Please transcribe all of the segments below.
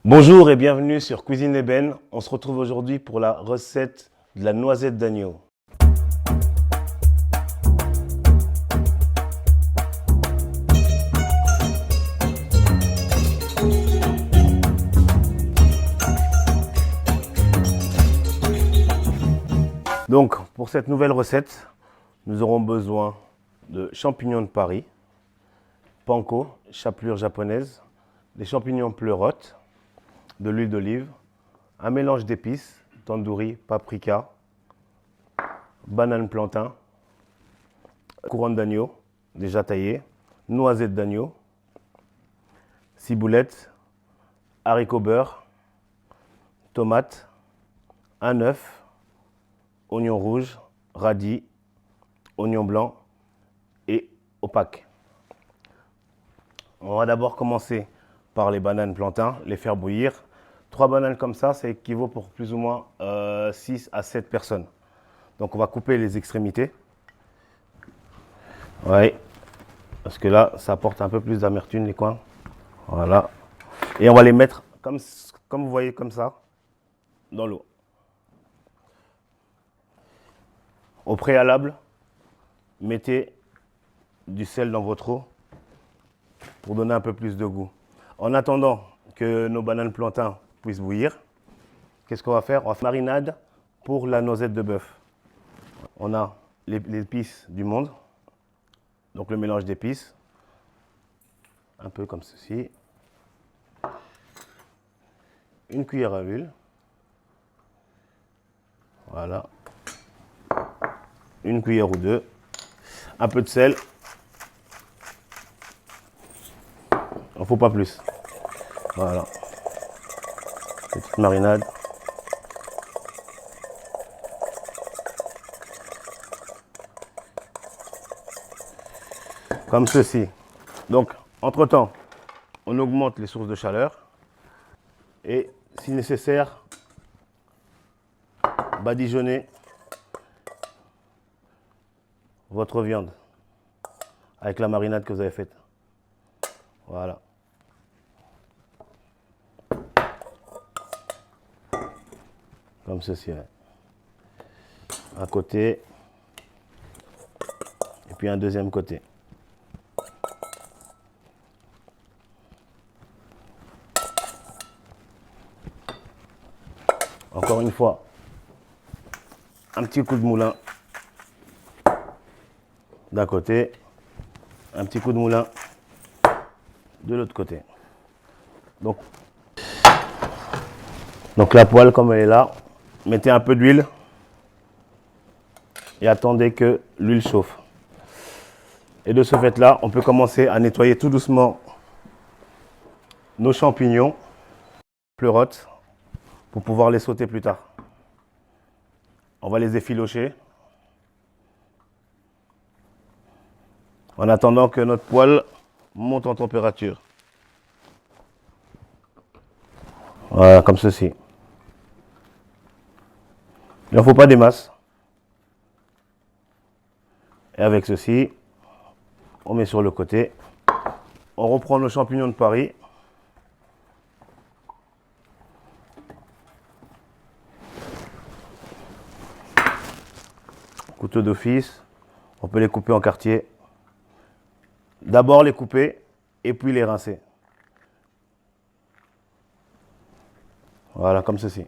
Bonjour et bienvenue sur Cuisine Ébène. On se retrouve aujourd'hui pour la recette de la noisette d'agneau. Donc, pour cette nouvelle recette, nous aurons besoin de champignons de Paris, panko, chapelure japonaise, des champignons pleurotes, de l'huile d'olive, un mélange d'épices, tandoori, paprika, banane plantain, couronne d'agneau déjà taillée, noisette d'agneau, ciboulette, haricots beurre, tomates, un œuf, oignon rouge, radis, oignon blanc et opaque. On va d'abord commencer par les bananes plantain, les faire bouillir. 3 bananes comme ça équivaut pour plus ou moins 6 à 7 personnes. Donc on va couper les extrémités. Ouais, parce que là, ça apporte un peu plus d'amertume les coins. Voilà. Et on va les mettre comme vous voyez, comme ça, dans l'eau. Au préalable, mettez du sel dans votre eau pour donner un peu plus de goût. En attendant que nos bananes plantain puissent bouillir, qu'est-ce qu'on va faire? On va faire une marinade pour la noisette de bœuf. On a les épices du monde, donc le mélange d'épices, un peu comme ceci. Une cuillère à huile. Voilà. Une cuillère ou deux. Un peu de sel. Il ne faut pas plus. Voilà. Petite marinade. Comme ceci. Donc, entre-temps, on augmente les sources de chaleur. Et, si nécessaire, badigeonnez votre viande avec la marinade que vous avez faite. Voilà. Comme ceci. Ouais. Un côté. Et puis un deuxième côté. Encore une fois, un petit coup de moulin d'un côté, un petit coup de moulin de l'autre côté. Donc la poêle, comme elle est là, mettez un peu d'huile et attendez que l'huile chauffe. Et de ce fait-là, on peut commencer à nettoyer tout doucement nos champignons pleurotes pour pouvoir les sauter plus tard. On va les effilocher en attendant que notre poêle monte en température. Voilà, comme ceci. Il n'en faut pas des masses. Et avec ceci, on met sur le côté. On reprend nos champignons de Paris. Couteau d'office. On peut les couper en quartiers. D'abord les couper et puis les rincer. Voilà, comme ceci.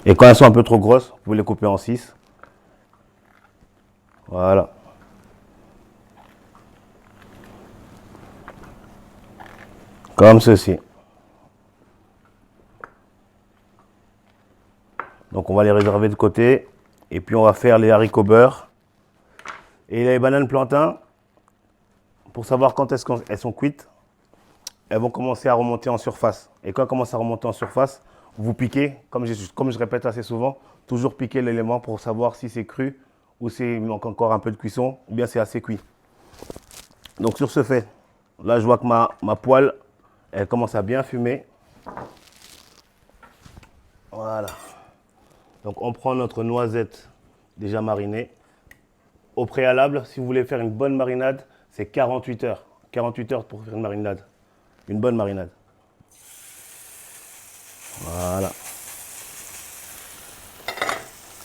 Et quand elles sont un peu trop grosses, vous pouvez les couper en 6. Voilà. Comme ceci. Donc on va les réserver de côté. Et puis on va faire les haricots beurre. Et les bananes plantain, pour savoir quand est-ce qu'elles sont cuites, elles vont commencer à remonter en surface. Et quand elles commencent à remonter en surface, vous piquez, comme je répète assez souvent, toujours piquer l'élément pour savoir si c'est cru ou s'il manque encore un peu de cuisson ou bien c'est assez cuit. Donc sur ce fait, là je vois que ma poêle, elle commence à bien fumer. Voilà. Donc on prend notre noisette déjà marinée. Au préalable, si vous voulez faire une bonne marinade, c'est 48 heures. 48 heures pour faire une marinade. Une bonne marinade. Voilà.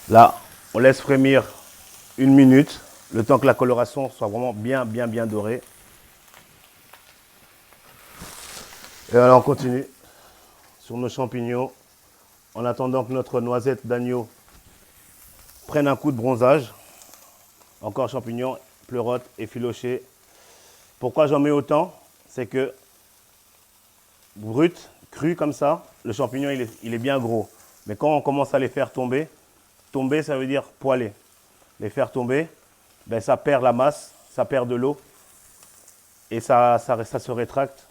Là, on laisse frémir 1 minute, le temps que la coloration soit vraiment bien dorée. Et alors on continue sur nos champignons en attendant que notre noisette d'agneau prenne un coup de bronzage. Encore champignons, pleurotes, effilochés. Pourquoi j'en mets autant? C'est que brut, cru comme ça, le champignon il est bien gros. Mais quand on commence à les faire tomber, tomber ça veut dire poêler. Les faire tomber, ben, ça perd la masse, ça perd de l'eau et ça se rétracte.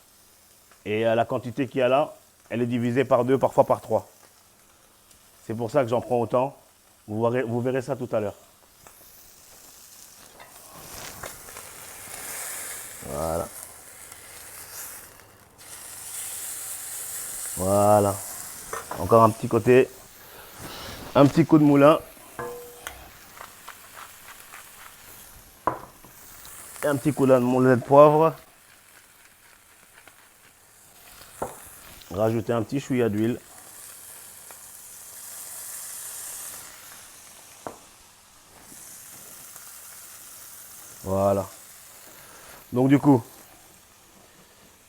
Et la quantité qu'il y a là, elle est divisée par 2, parfois par 3. C'est pour ça que j'en prends autant. Vous verrez ça tout à l'heure. Voilà. Voilà. Encore un petit côté. Un petit coup de moulin. Et un petit coup de moulin de poivre. Rajouter un petit chouïa d'huile. Voilà. Donc du coup,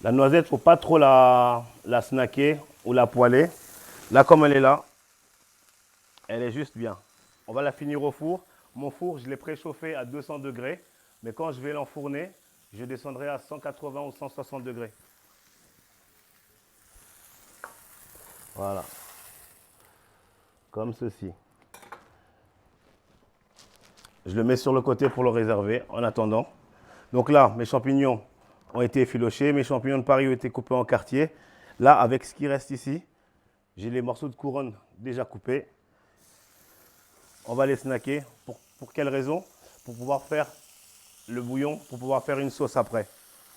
la noisette, faut pas trop la snacker ou la poêler. Là, comme elle est là, elle est juste bien. On va la finir au four. Mon four, je l'ai préchauffé à 200 degrés. Mais quand je vais l'enfourner, je descendrai à 180 ou 160 degrés. Voilà. Comme ceci. Je le mets sur le côté pour le réserver en attendant. Donc là, mes champignons ont été effilochés. Mes champignons de Paris ont été coupés en quartiers. Là, avec ce qui reste ici, j'ai les morceaux de couronne déjà coupés. On va les snacker. Pour quelle raison? Pour pouvoir faire le bouillon, pour pouvoir faire une sauce après.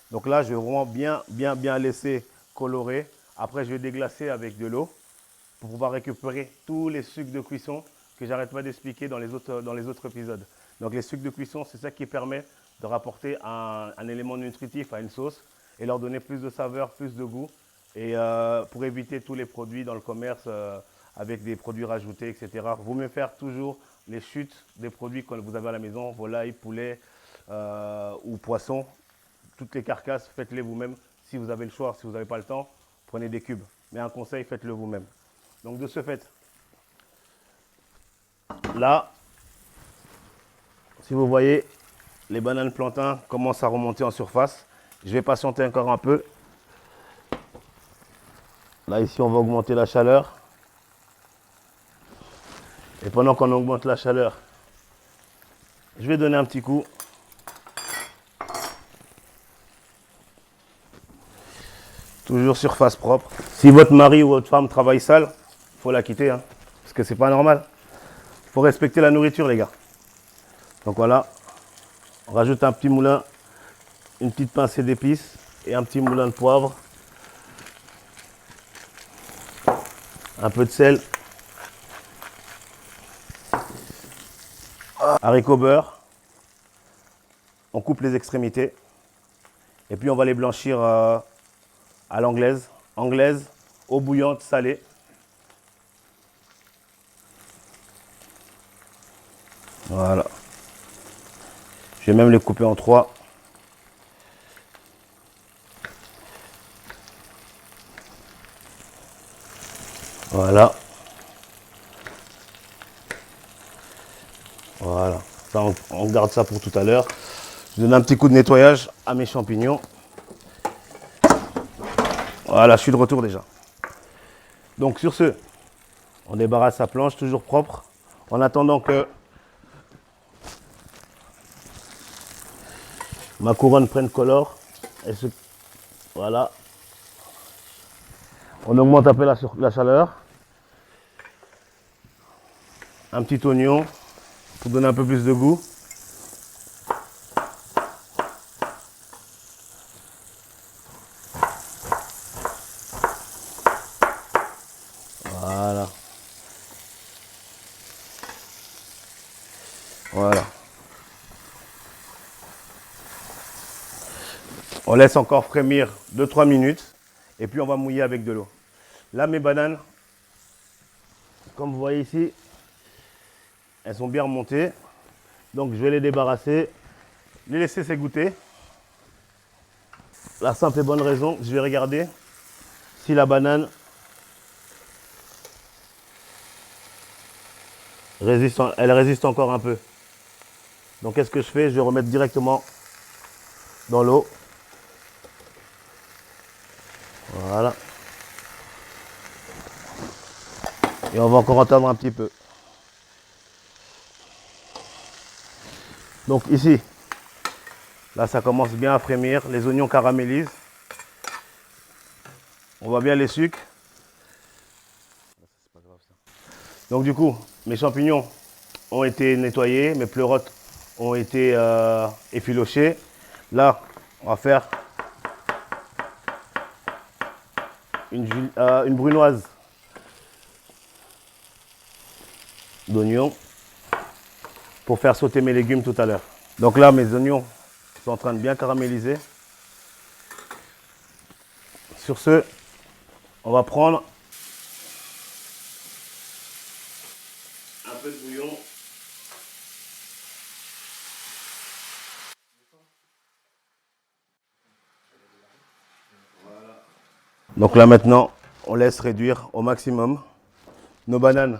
Donc là, je vais vraiment bien laisser colorer. Après, je vais déglacer avec de l'eau pour pouvoir récupérer tous les sucres de cuisson que j'arrête pas d'expliquer dans les autres épisodes. Donc les sucres de cuisson, c'est ça qui permet de rapporter un élément nutritif à une sauce et leur donner plus de saveur, plus de goût. Et pour éviter tous les produits dans le commerce avec des produits rajoutés, etc. Vous mieux faire toujours les chutes des produits que vous avez à la maison, volaille, poulet ou poisson. Toutes les carcasses, faites-les vous-même. Si vous avez le choix, si vous n'avez pas le temps, prenez des cubes. Mais un conseil, faites-le vous-même. Donc de ce fait, là, si vous voyez, les bananes plantains commencent à remonter en surface. Je vais patienter encore un peu. Là, ici, on va augmenter la chaleur. Et pendant qu'on augmente la chaleur, je vais donner un petit coup. Toujours surface propre. Si votre mari ou votre femme travaille sale, il faut la quitter, hein, parce que c'est pas normal. Il faut respecter la nourriture, les gars. Donc voilà, on rajoute un petit moulin, une petite pincée d'épices et un petit moulin de poivre. Un peu de sel. Haricots beurre. On coupe les extrémités. Et puis on va les blanchir à l'anglaise. Anglaise, eau bouillante, salée. Voilà. Je vais même les couper en 3. Voilà. Voilà. Ça, on garde ça pour tout à l'heure. Je donne un petit coup de nettoyage à mes champignons. Voilà, je suis de retour déjà. Donc sur ce, on débarrasse la planche, toujours propre. En attendant que ma couronne prenne color. Voilà. On augmente un peu la chaleur. Un petit oignon pour donner un peu plus de goût. Voilà. Voilà. On laisse encore frémir 2-3 minutes et puis on va mouiller avec de l'eau. Là, mes bananes, comme vous voyez ici, elles sont bien remontées. Donc je vais les débarrasser, les laisser s'égoutter. La simple et bonne raison, je vais regarder si la banane elle résiste encore un peu. Donc qu'est-ce que je fais? Je vais remettre directement dans l'eau. Voilà. Et on va encore attendre un petit peu. Donc ici, là ça commence bien à frémir, les oignons caramélisent. On voit bien les sucres. Donc du coup, mes champignons ont été nettoyés, mes pleurotes ont été effilochées. Là, on va faire une brunoise d'oignons pour faire sauter mes légumes tout à l'heure. Donc là, mes oignons sont en train de bien caraméliser. Sur ce, on va prendre un peu de bouillon. Voilà. Donc là maintenant, on laisse réduire au maximum. Nos bananes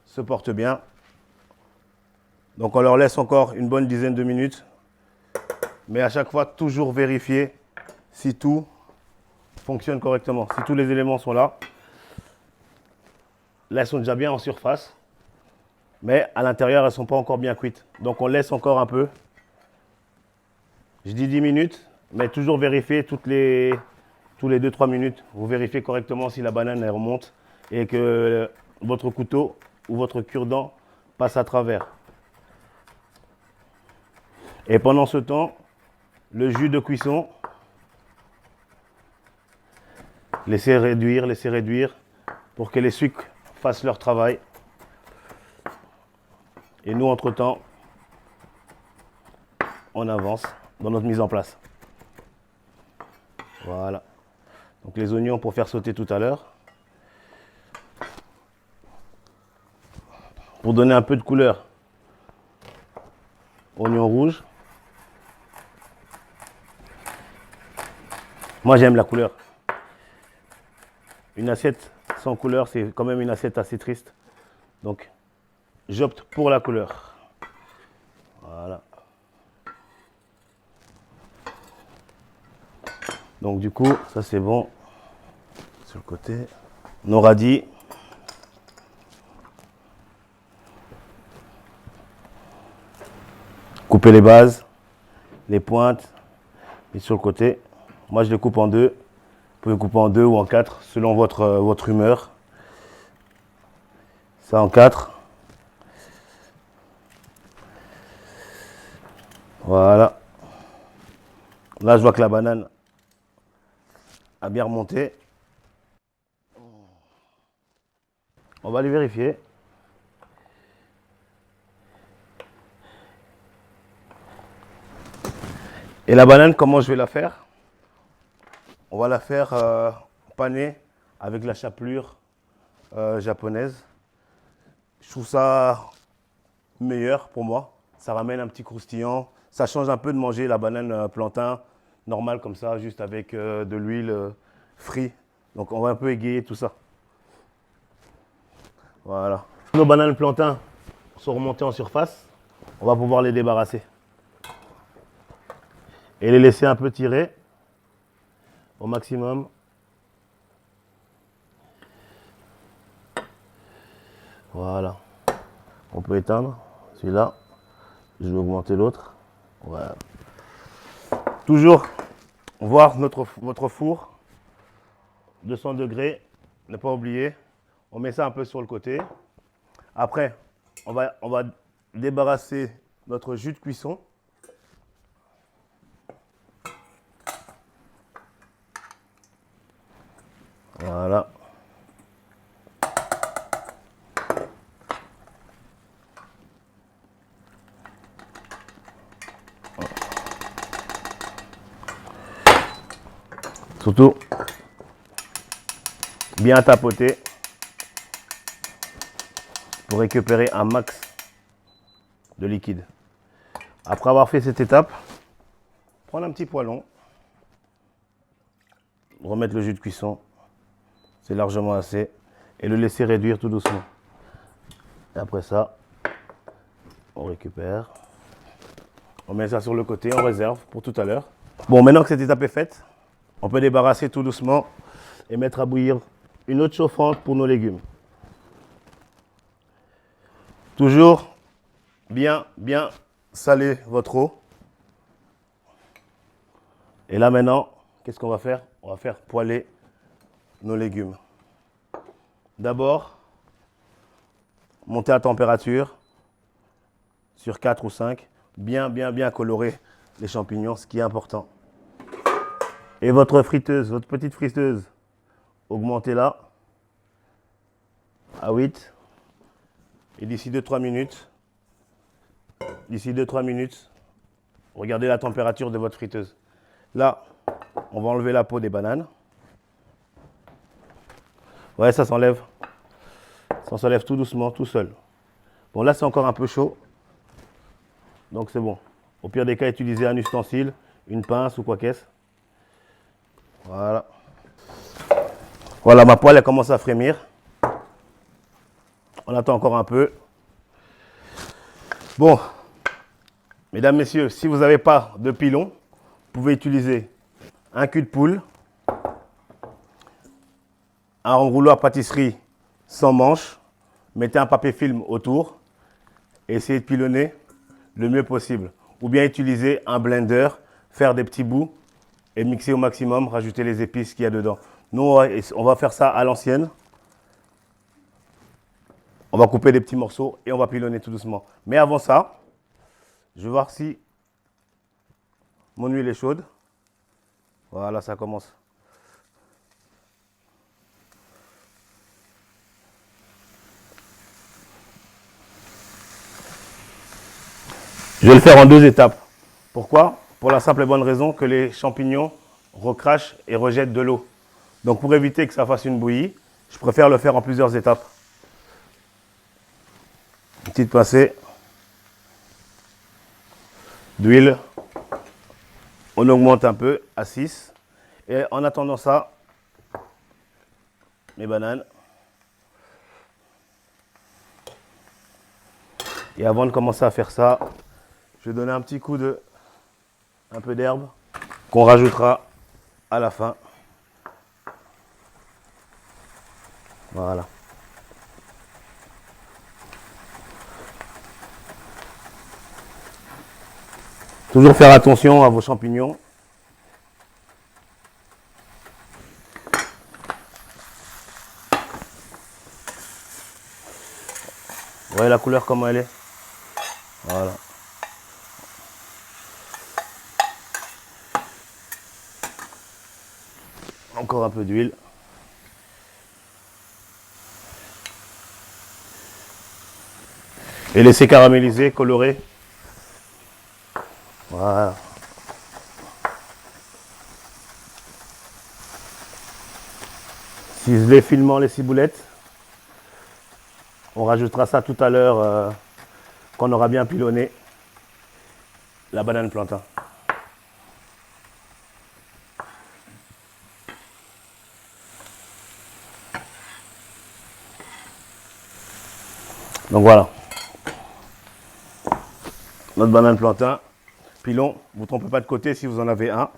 se portent bien. Donc on leur laisse encore une bonne dizaine de minutes. Mais à chaque fois, toujours vérifier si tout fonctionne correctement. Si tous les éléments sont là. Là, elles sont déjà bien en surface. Mais à l'intérieur, elles ne sont pas encore bien cuites. Donc on laisse encore un peu. Je dis 10 minutes, mais toujours vérifier tous les 2-3 minutes. Vous vérifiez correctement si la banane elle remonte et que votre couteau ou votre cure-dent passe à travers. Et pendant ce temps, le jus de cuisson, laissez réduire pour que les sucres fassent leur travail. Et nous, entre-temps, on avance dans notre mise en place. Voilà. Donc les oignons pour faire sauter tout à l'heure. Pour donner un peu de couleur, oignon rouge. Moi, j'aime la couleur. Une assiette sans couleur, c'est quand même une assiette assez triste. Donc, j'opte pour la couleur. Voilà. Donc, du coup, ça c'est bon. Sur le côté. Nos radis. Couper les bases, les pointes, et sur le côté. Moi, je les coupe en deux. Vous pouvez couper en 2 ou en 4 selon votre humeur. Ça en 4. Voilà. Là, je vois que la banane a bien remonté. On va aller vérifier. Et la banane, comment je vais la faire? On va la faire panée avec la chapelure japonaise. Je trouve ça meilleur pour moi. Ça ramène un petit croustillant. Ça change un peu de manger la banane plantain normale comme ça, juste avec de l'huile frite. Donc on va un peu égayer tout ça. Voilà. Nos bananes plantain sont remontées en surface. On va pouvoir les débarrasser. Et les laisser un peu tirer au maximum. Voilà. On peut éteindre celui-là. Je vais augmenter l'autre. Voilà. Toujours voir votre four. 200 degrés. Ne pas oublier. On met ça un peu sur le côté. Après, on va débarrasser notre jus de cuisson. Voilà. Surtout, bien tapoter pour récupérer un max de liquide. Après avoir fait cette étape, prendre un petit poêlon, remettre le jus de cuisson, c'est largement assez, et le laisser réduire tout doucement. Et après ça, on récupère, on met ça sur le côté, on réserve pour tout à l'heure. Bon, maintenant que cette étape est faite, on peut débarrasser tout doucement et mettre à bouillir une eau chauffante pour nos légumes. Toujours bien saler votre eau. Et là maintenant, qu'est-ce qu'on va faire? On va faire poêler nos légumes. D'abord, monter à température sur 4 ou 5, bien colorer les champignons, ce qui est important. Et votre friteuse, votre petite friteuse, augmentez-la à 8. Et d'ici 2-3 minutes, regardez la température de votre friteuse. Là, on va enlever la peau des bananes. Ouais, ça s'enlève. Ça s'enlève tout doucement, tout seul. Bon, là, c'est encore un peu chaud. Donc, c'est bon. Au pire des cas, utilisez un ustensile, une pince ou quoi qu'est-ce. Voilà. Voilà, ma poêle, elle commence à frémir. On attend encore un peu. Bon, mesdames, messieurs, si vous n'avez pas de pilon, vous pouvez utiliser un cul de poule, un rouleau à pâtisserie sans manche, mettez un papier film autour et essayez de pilonner le mieux possible. Ou bien utiliser un blender, faire des petits bouts et mixer au maximum, rajouter les épices qu'il y a dedans. Nous, on va faire ça à l'ancienne. On va couper des petits morceaux et on va pilonner tout doucement. Mais avant ça, je vais voir si mon huile est chaude. Voilà, ça commence. Je vais le faire en 2 étapes. Pourquoi? Pour la simple et bonne raison que les champignons recrachent et rejettent de l'eau. Donc pour éviter que ça fasse une bouillie, je préfère le faire en plusieurs étapes. Une petite pincée d'huile. On augmente un peu à 6. Et en attendant ça, mes bananes. Et avant de commencer à faire ça, je vais donner un petit coup de un peu d'herbe qu'on rajoutera à la fin. Voilà. Toujours faire attention à vos champignons. Vous voyez la couleur comment elle est? Voilà. Encore un peu d'huile. Et laisser caraméliser, colorer. Voilà. Ciseler finement les ciboulettes. On rajoutera ça tout à l'heure quand on aura bien pilonné la banane plantain. Donc voilà. Notre banane plantain. Pilon, vous ne trompez pas de côté si vous en avez un.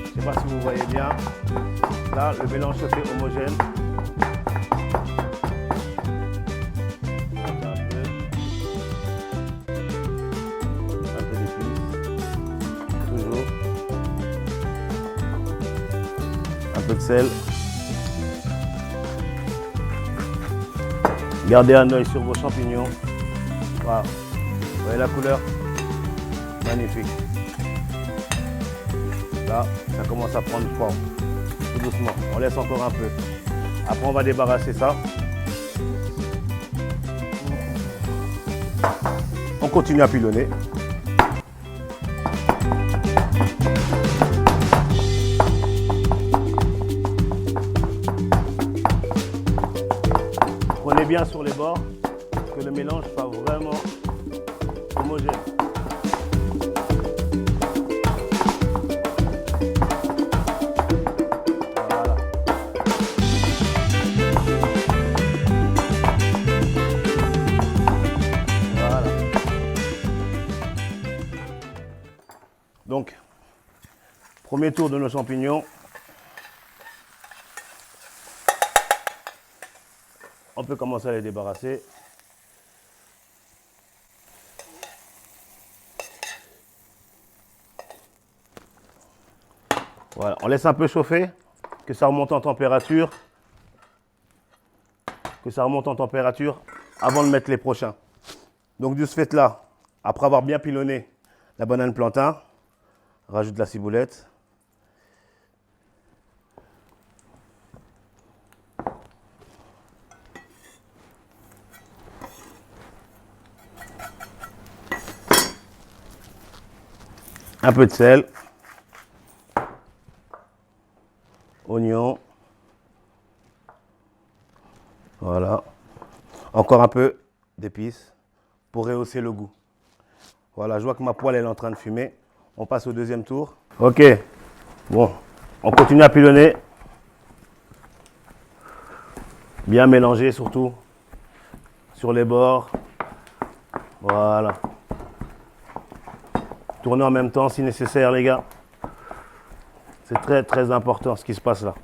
Je ne sais pas si vous voyez bien. Là, le mélange se fait homogène. Un peu d'épices. Toujours. Un peu de sel. Gardez un œil sur vos champignons. Voilà. Vous voyez la couleur? Magnifique. Là, ça commence à prendre forme. Tout doucement. On laisse encore un peu. Après, on va débarrasser ça. On continue à pilonner. Prenez bien sur les bords, que le mélange soit vraiment homogène. Voilà. Voilà. Donc, premier tour de nos champignons. On peut commencer à les débarrasser. Voilà, on laisse un peu chauffer, que ça remonte en température. Que ça remonte en température avant de mettre les prochains. Donc de ce fait là, après avoir bien pilonné la banane plantain, rajoute la ciboulette. Un peu de sel. Oignon. Voilà. Encore un peu d'épices pour rehausser le goût. Voilà, je vois que ma poêle est en train de fumer. On passe au deuxième tour. Ok. Bon, on continue à pilonner. Bien mélanger surtout. Sur les bords. Voilà. Tourner en même temps si nécessaire, les gars. C'est très très important ce qui se passe là.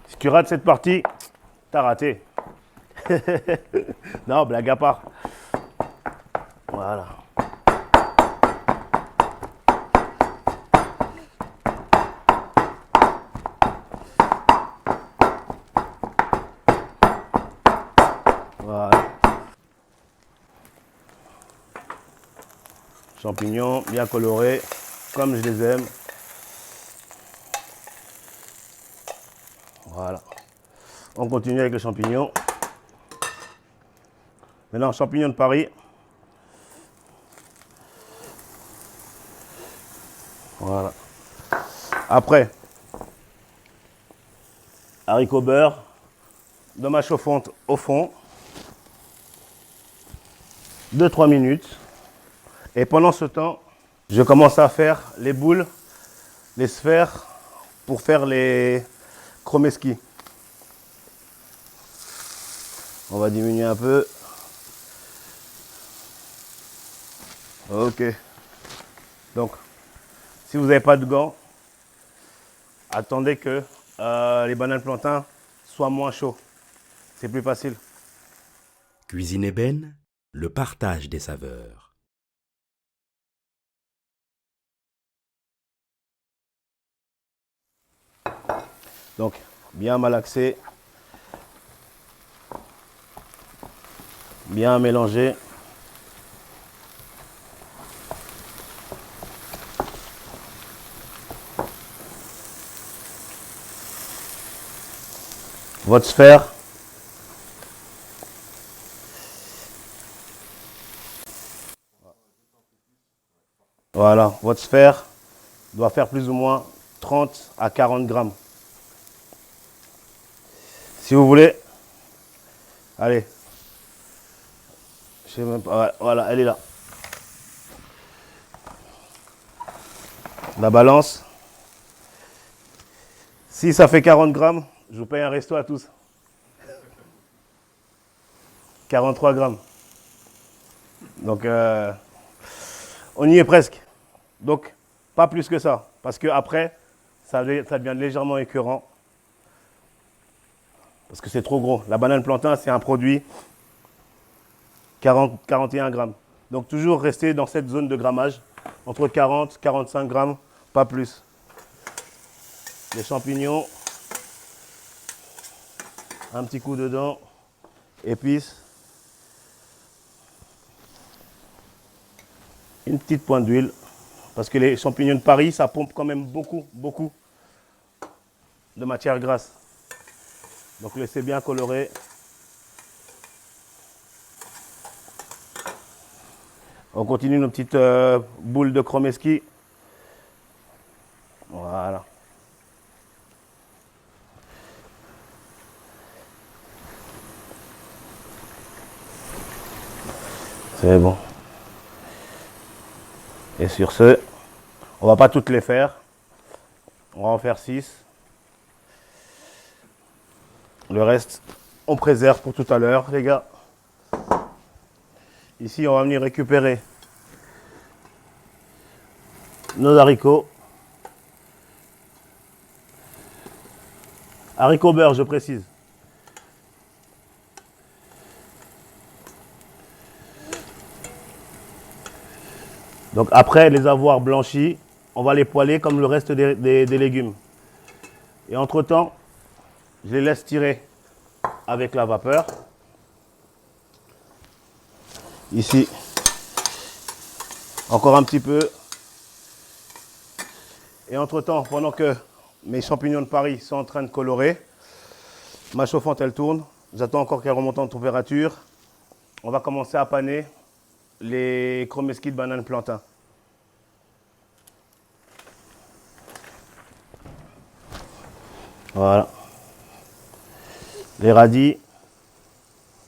Si tu rates cette partie, t'as raté. Non, blague à part. Voilà. Voilà. Champignons bien colorés, comme je les aime. Voilà. On continue avec les champignons. Maintenant, champignons de Paris. Voilà. Après, haricots beurre, dommage chauffante au fond. 2-3 minutes. Et pendant ce temps, je commence à faire les boules, les sphères pour faire les chromeski. On va diminuer un peu. Ok. Donc, si vous n'avez pas de gants, attendez que les bananes plantains soient moins chauds. C'est plus facile. Cuisine ébène, le partage des saveurs. Donc, bien malaxer. Bien mélanger. Votre sphère. Voilà, votre sphère doit faire plus ou moins 30 à 40 grammes. Si vous voulez, allez, je sais même pas, ouais, voilà, elle est là. La balance. Si ça fait 40 grammes, je vous paye un resto à tous. 43 grammes. Donc, on y est presque. Donc, pas plus que ça. Parce que après, ça devient légèrement écœurant. Parce que c'est trop gros. La banane plantain, c'est un produit 41 grammes. Donc, toujours rester dans cette zone de grammage. Entre 40 et 45 grammes, pas plus. Les champignons. Un petit coup dedans. Épices. Une petite pointe d'huile. Parce que les champignons de Paris, ça pompe quand même beaucoup de matière grasse. Donc laissez bien colorer. On continue nos petites boules de chromeski. Voilà. C'est bon. Et sur ce, on va pas toutes les faire. On va en faire 6. Le reste, on préserve pour tout à l'heure, les gars. Ici, on va venir récupérer nos haricots. Haricots beurre, je précise. Donc après les avoir blanchis, on va les poêler comme le reste des légumes. Et entre-temps, je les laisse tirer avec la vapeur. Ici, encore un petit peu. Et entre-temps, pendant que mes champignons de Paris sont en train de colorer, ma chauffante elle tourne. J'attends encore qu'elle remonte en température. On va commencer à paner les chromeski de banane plantain. Voilà. Les radis,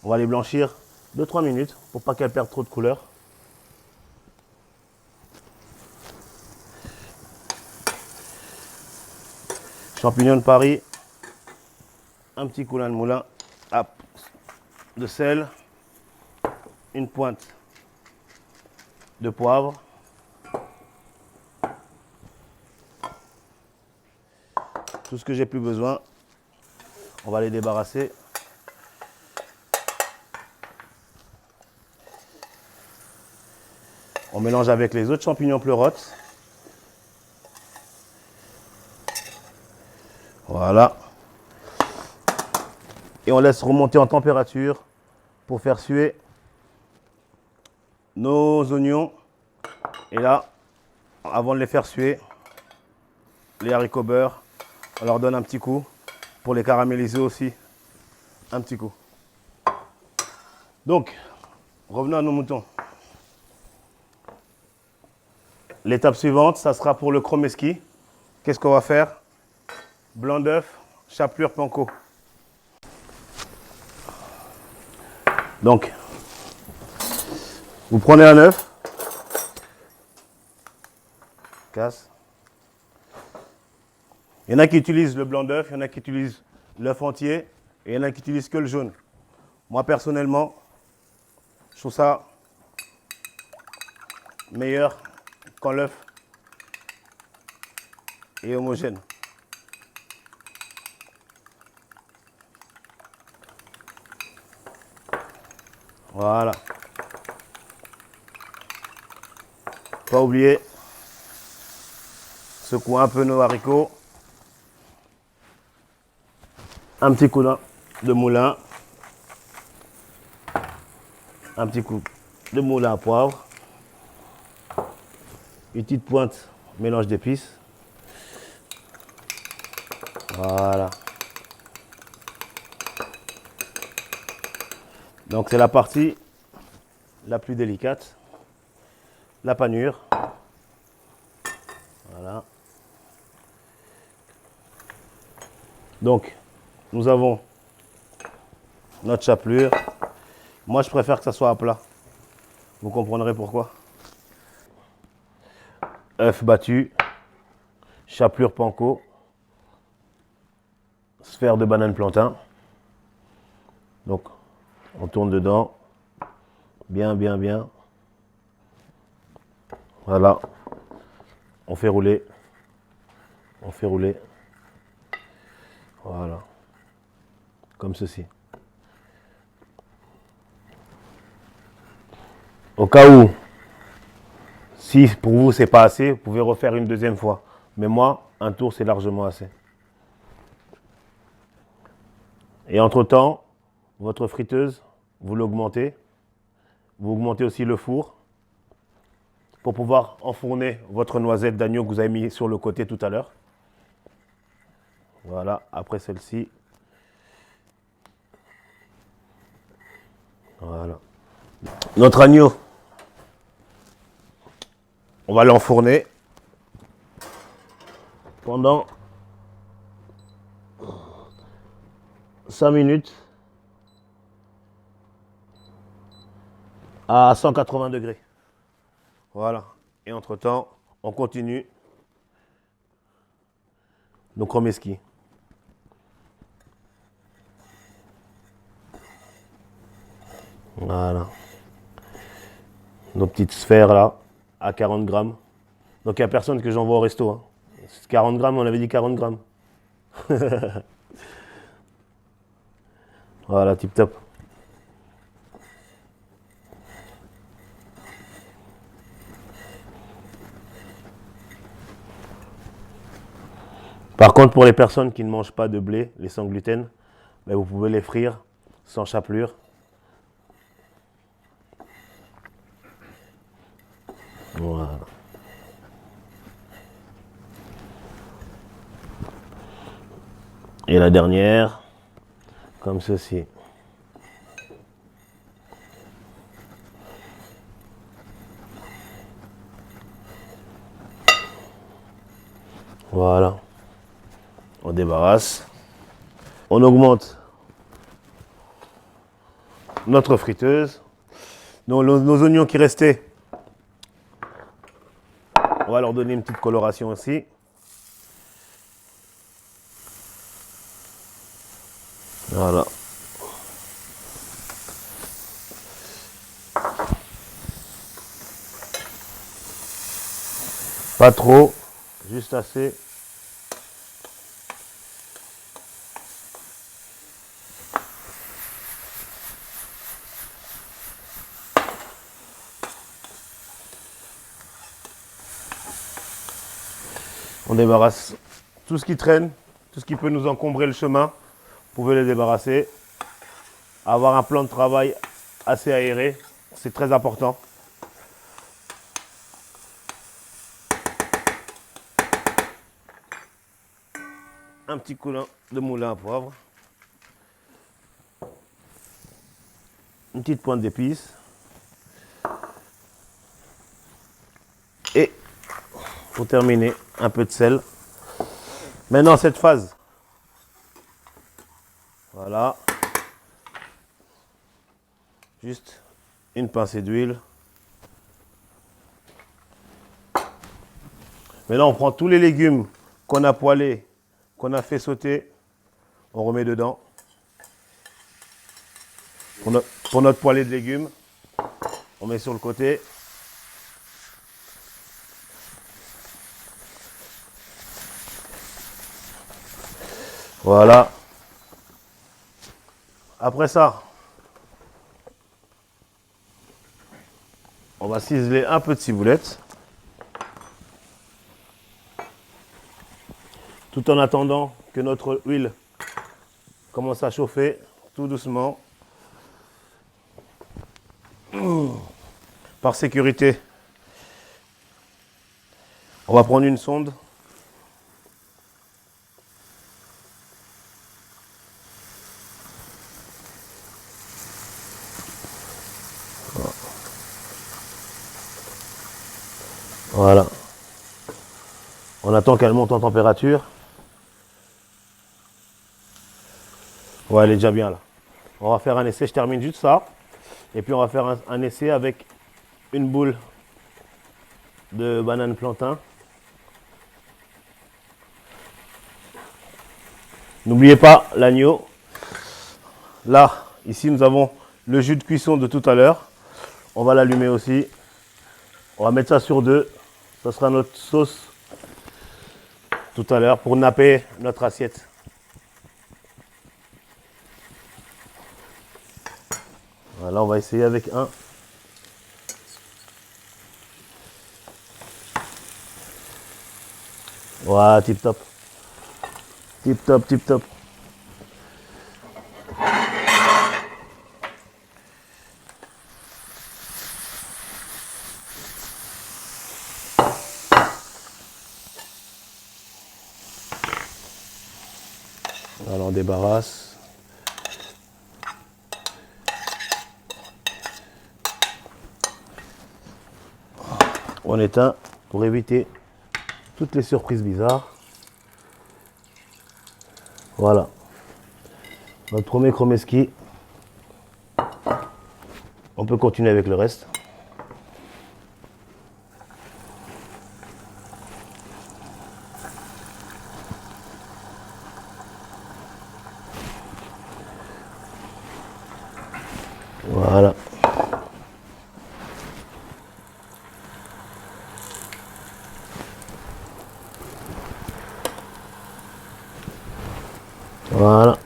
on va les blanchir 2-3 minutes pour pas qu'elles perdent trop de couleur. Champignons de Paris, un petit coulis de moulin, hop, de sel, une pointe de poivre, tout ce que j'ai plus besoin, on va les débarrasser. On mélange avec les autres champignons pleurotes. Voilà. Et on laisse remonter en température pour faire suer nos oignons. Et là, avant de les faire suer, les haricots beurre, on leur donne un petit coup pour les caraméliser aussi. Un petit coup. Donc, revenons à nos moutons. L'étape suivante, ça sera pour le chromeski. Qu'est-ce qu'on va faire? Blanc d'œuf, chapelure panko. Donc, vous prenez un œuf, casse. Il y en a qui utilisent le blanc d'œuf, il y en a qui utilisent l'œuf entier, et il y en a qui utilisent que le jaune. Moi, personnellement, je trouve ça meilleur quand l'œuf est homogène. Voilà. Pas oublier, secouer un peu nos haricots. Un petit coup de moulin. Un petit coup de moulin à poivre. Une petite pointe mélange d'épices. Voilà. Donc c'est la partie la plus délicate. La panure. Voilà. Donc, nous avons notre chapelure. Moi, je préfère que ça soit à plat. Vous comprendrez pourquoi. Œuf battu, chapelure panko, sphère de banane plantain. Donc, on tourne dedans. Bien, bien, bien. Voilà. On fait rouler. On fait rouler. Voilà. Comme ceci. Au cas où, si pour vous c'est pas assez, vous pouvez refaire une deuxième fois. Mais moi, un tour c'est largement assez. Et entre-temps, votre friteuse, vous l'augmentez. Vous augmentez aussi le four. pour pouvoir enfourner votre noisette d'agneau que vous avez mis sur le côté tout à l'heure. Voilà, après celle-ci. Voilà. Notre agneau, on va l'enfourner pendant 5 minutes à 180 degrés. Voilà. Et entre-temps, on continue nos chromeski. Voilà. Nos petites sphères là, à 40 grammes. Donc il n'y a personne que j'envoie au resto. Hein. 40 grammes, on avait dit 40 grammes. Voilà, tip top. Par contre, pour les personnes qui ne mangent pas de blé, les sans gluten, ben vous pouvez les frire sans chapelure. Voilà. Et la dernière, comme ceci. Voilà. On débarrasse. On augmente notre friteuse. Nos oignons qui restaient, on va leur donner une petite coloration aussi. Voilà. Pas trop, juste assez. On débarrasse tout ce qui traîne, tout ce qui peut nous encombrer le chemin. Vous pouvez les débarrasser. Avoir un plan de travail assez aéré, c'est très important. Un petit coup de moulin à poivre. Une petite pointe d'épices. Et pour terminer, un peu de sel. Maintenant, cette phase. Voilà. Juste une pincée d'huile. Maintenant, on prend tous les légumes qu'on a poêlés, qu'on a fait sauter. On remet dedans. Pour notre poêlée de légumes, on met sur le côté. Voilà. Après ça, on va ciseler un peu de ciboulette. Tout en attendant que notre huile commence à chauffer tout doucement. Par sécurité, on va prendre une sonde. Voilà. On attend qu'elle monte en température. Ouais, elle est déjà bien là. On va faire un essai, je termine juste ça. Et puis on va faire un essai avec une boule de banane plantain. N'oubliez pas l'agneau. Là, ici, nous avons le jus de cuisson de tout à l'heure. On va l'allumer aussi. On va mettre ça sur 2. Ça sera notre sauce tout à l'heure pour napper notre assiette. Voilà, on va essayer avec un. Voilà, tip top. Tip top, tip top. Voilà, on débarrasse. On éteint pour éviter toutes les surprises bizarres. Voilà. Notre premier chromeski. On peut continuer avec le reste. Voilà. Voilà.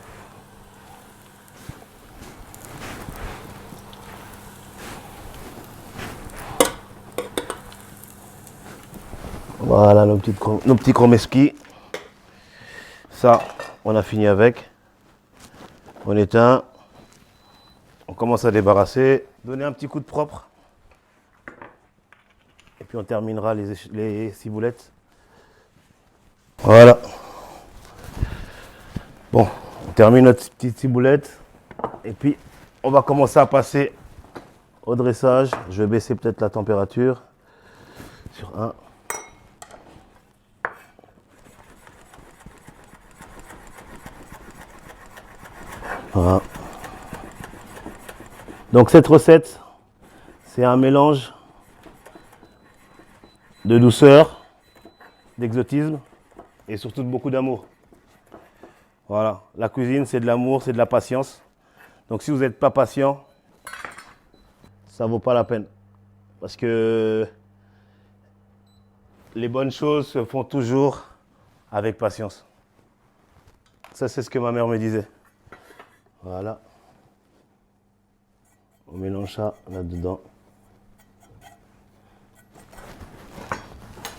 Voilà nos petits chromeski. Ça, on a fini avec. On éteint. On commence à débarrasser. Donner un petit coup de propre. Et puis on terminera les ciboulettes. Voilà. Bon, on termine notre petite ciboulette. Et puis on va commencer à passer au dressage. Je vais baisser peut-être la température. Sur 1. Voilà. Donc cette recette, c'est un mélange de douceur, d'exotisme et surtout de beaucoup d'amour. Voilà, la cuisine c'est de l'amour, c'est de la patience. Donc si vous n'êtes pas patient, ça ne vaut pas la peine. Parce que les bonnes choses se font toujours avec patience. Ça c'est ce que ma mère me disait. Voilà. On mélange ça là-dedans.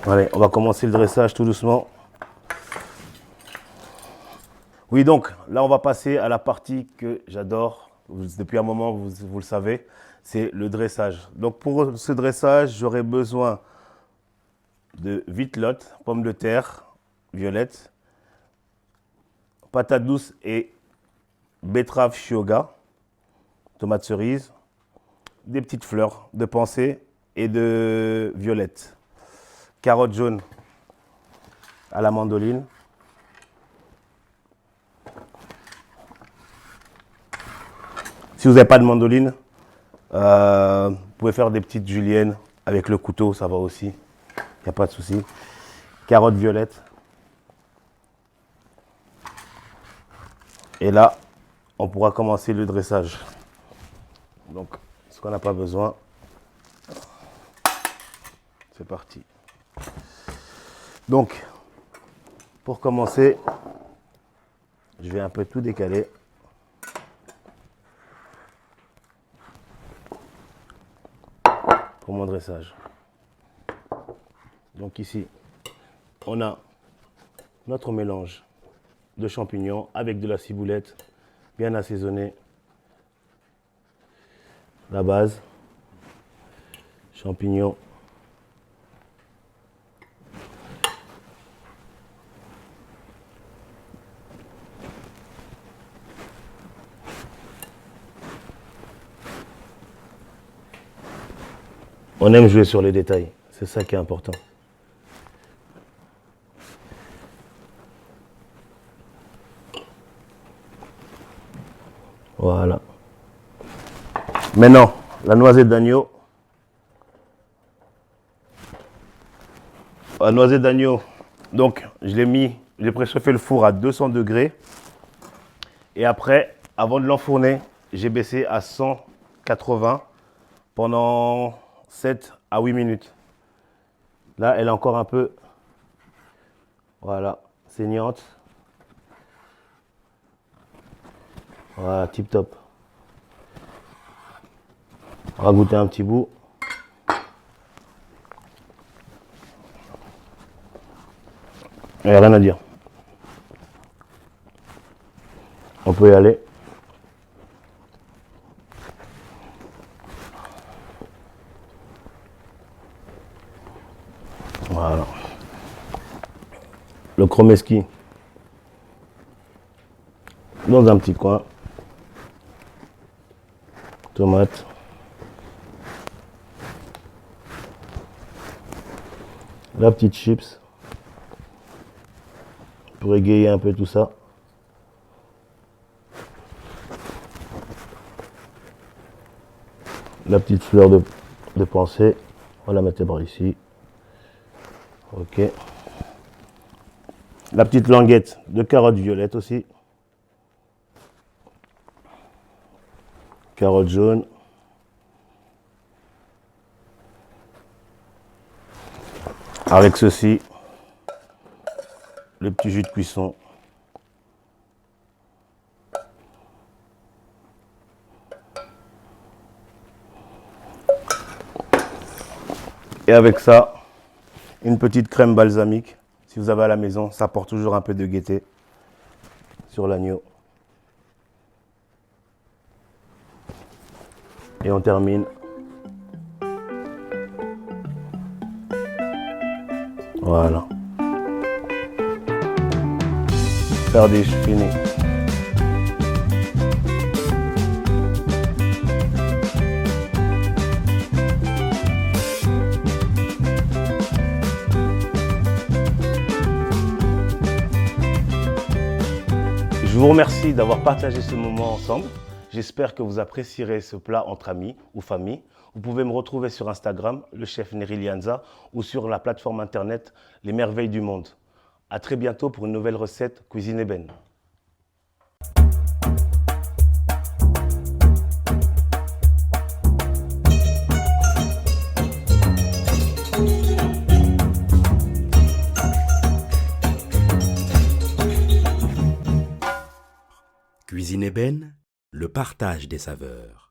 Allez, on va commencer le dressage tout doucement. Oui, donc là, on va passer à la partie que j'adore. Depuis un moment, vous le savez, c'est le dressage. Donc pour ce dressage, j'aurai besoin de vitelotte, pommes de terre, violettes, patates douces et betterave shioga, tomates cerises, des petites fleurs de pensée et de violettes, carottes jaunes à la mandoline, si vous n'avez pas de mandoline, vous pouvez faire des petites juliennes avec le couteau, ça va aussi, il n'y a pas de souci. Carottes violettes. Et là, on pourra commencer le dressage. Donc, ce qu'on n'a pas besoin, c'est parti. Donc, pour commencer, je vais un peu tout décaler. Pour mon dressage. Donc ici, on a notre mélange de champignons avec de la ciboulette bien assaisonnée. La base, champignons, on aime jouer sur les détails, c'est ça qui est important. Voilà. Maintenant, la noisette d'agneau. La noisette d'agneau, donc j'ai préchauffé le four à 200 degrés. Et après, avant de l'enfourner, j'ai baissé à 180 pendant 7 à 8 minutes. Là, elle est encore un peu, voilà, saignante. Voilà, tip top. On va goûter un petit bout. Il n'y a rien à dire. On peut y aller. Voilà. Le chromeski. dans un petit coin. Tomates. La petite chips. Pour égayer un peu tout ça. La petite fleur de pensée. On va la mettre par ici. Ok. La petite languette de carottes violettes aussi. Carottes jaunes. Avec ceci, le petit jus de cuisson. Et avec ça, une petite crème balsamique. Si vous avez à la maison, ça apporte toujours un peu de gaieté sur l'agneau. Et on termine. Voilà. Perdu, fini. Je vous remercie d'avoir partagé ce moment ensemble. J'espère que vous apprécierez ce plat entre amis ou famille. Vous pouvez me retrouver sur Instagram, le chef Neri Lianza, ou sur la plateforme internet Les Merveilles du Monde. À très bientôt pour une nouvelle recette Cuisine Eben. Cuisine Eben, le partage des saveurs.